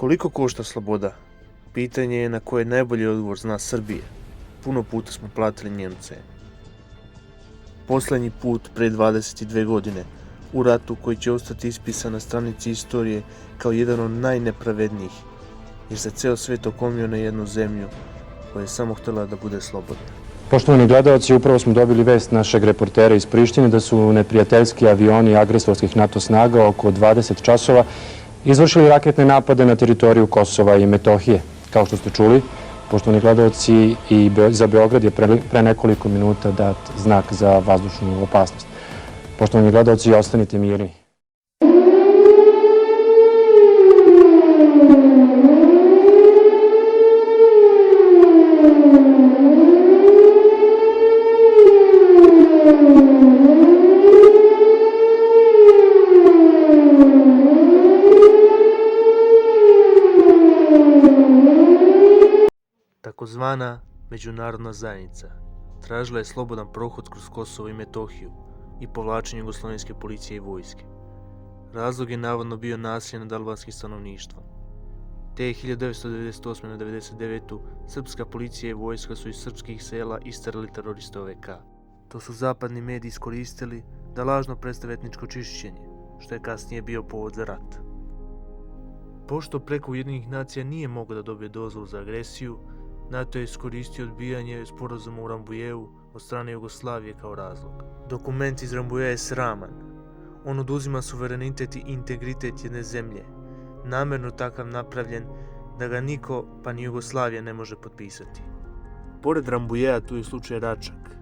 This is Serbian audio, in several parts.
Koliko košta sloboda? Pitanje je na koje najbolji odgovor zna Srbija. Puno puta smo platili Njemce. Posljednji put pre 22 godine, u ratu koji će ostati ispisan na stranici istorije kao jedan od najnepravednijih, jer se ceo svet okomio na jednu zemlju koja je samo htjela da bude slobodna. Poštovani gledalci, upravo smo dobili vest našeg reportera iz Prištine da su neprijateljski avioni agresorskih NATO snaga oko 20 časova izvršili raketne napade na teritoriju Kosova i Metohije. Kao što ste čuli, poštovani gledalci, i za Beograd je pre nekoliko minuta dat znak za vazdušnu opasnost. Poštovani gledalci, ostanite mirni. Takozvana međunarodna zajednica tražila je slobodan prohod kroz Kosovo i Metohiju i povlačenje jugoslovenske policije i vojske. Razlog je navodno bio nasilje nad albanskim stanovništvom. Te 1998. na 1999. srpska policija i vojska su iz srpskih sela isterali teroriste OVK. To su zapadni mediji iskoristili da lažno predstave etničko čišćenje, što je kasnije bio povod za rat. Pošto preko Ujedinjenih nacija nije mogao da dobije dozvolu za agresiju, NATO je iskoristio odbijanje sporazuma u Rambouilletu od strane Jugoslavije kao razlog. Dokument iz Rambouilleta je sraman. On oduzima suverenitet i integritet jedne zemlje, namerno takav napravljen da ga niko, pa ni Jugoslavija, ne može potpisati. Pored Rambouilleta tu je slučaj Račak,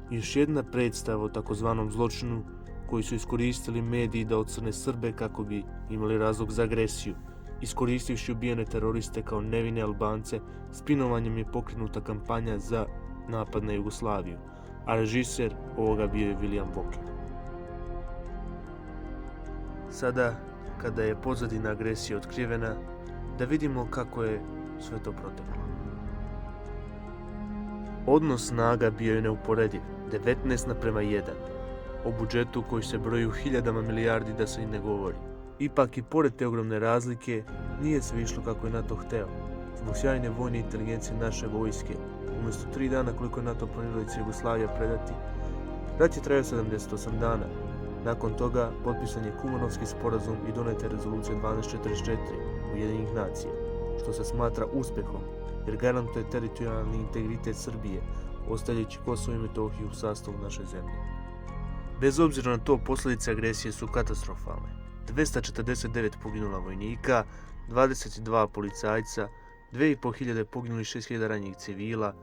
još jedna predstava o takozvanom zločinu koji su iskoristili mediji da ocrne Srbe kako bi imali razlog za agresiju. Iskoristivši ubijene teroriste kao nevine Albance, spinovanjem je pokrenuta kampanja za napad na Jugoslaviju, a režiser ovoga bio je William Walker. Sada, kada je pozadina agresije otkrivena, da vidimo kako je sve to proteklo. Odnos snaga bio je neuporediv, 19:1, o budžetu koji se broji u hiljadama milijardi da se i ne govori. Ipak i pored te ogromne razlike, nije sve išlo kako je NATO hteo. Zbog sjajne vojne inteligencije naše vojske, umjesto 3 dana koliko je NATO planirao da će Jugoslavija predati, rat je trajao 78 dana. Nakon toga potpisan je Kumanovski sporazum i doneta je rezolucija 1244 Ujedinjenih nacija, što se smatra uspehom jer garantuje teritorijalni integritet Srbije, ostavljajući Kosovo i Metohiju u sastavu naše zemlje. Bez obzira na to, posljedice agresije su katastrofalne. 249 poginula vojnika, 22 policajca, 2500 poginulih, 6000 ranjenih civila,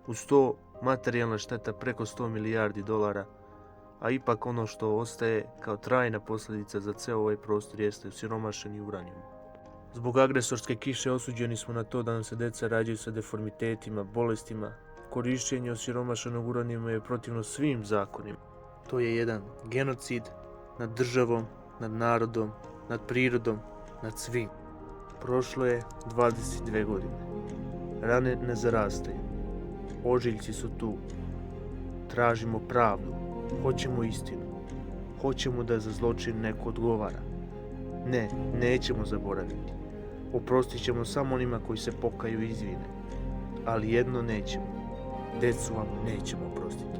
uz to materijalna šteta preko 100 milijardi dolara, a ipak ono što ostaje kao trajna posljedica za ceo ovaj prostor jeste osiromašeni uranijum. Zbog agresorske kiše osuđeni smo na to da nam se deca rađaju sa deformitetima, bolestima. Korišćenje osiromašenog uranijuma je protivno svim zakonima. To je jedan genocid nad državom, nad narodom, nad prirodom, nad svim. Prošlo je 22 godine. Rane ne zarastaju. Ožiljci su tu. Tražimo pravdu. Hoćemo istinu. Hoćemo da za zločin neko odgovara. Ne, nećemo zaboraviti. Oprostit ćemo samo onima koji se pokaju i izvine. Ali jedno nećemo. Decu vam nećemo oprostiti.